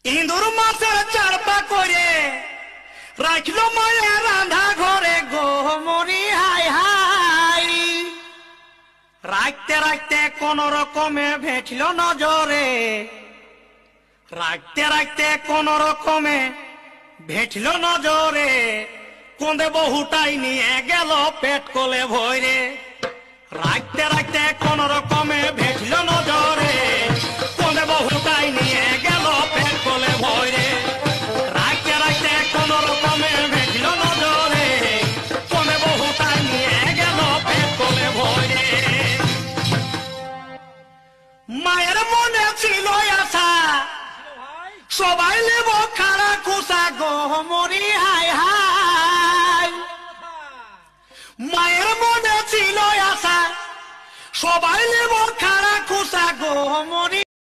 ইন্দুর মাছের চারপা করে রাখল মায়ের রাধা ঘরে গো মরি হাই হাই। রাখতে রাখতে কোন রকমে ভেটল নজরে, রাখতে রাখতে কোন রকমে ভেটল নজরে, কোঁদে বহুটাই নিয়ে গেল পেট কোলে ভরে। রাখতে রাখতে কোন রকমে ভেটল নজরে, কোঁদে বহুটাই নিয়ে গেল পেট কোলে ভরে। রাখতে রাখতে কোন রকমে ভেটল নজরে, কোঁদে বহুটাই নিয়ে গেল পেট কোলে ভরে। মায়ের মনে ছিল আশা সবাই নেব খাড়া খুশা গো মরি হাই হাই। মায়ের মনে ছিল আশা সবাই নেব খাড়া খুশা গো মরি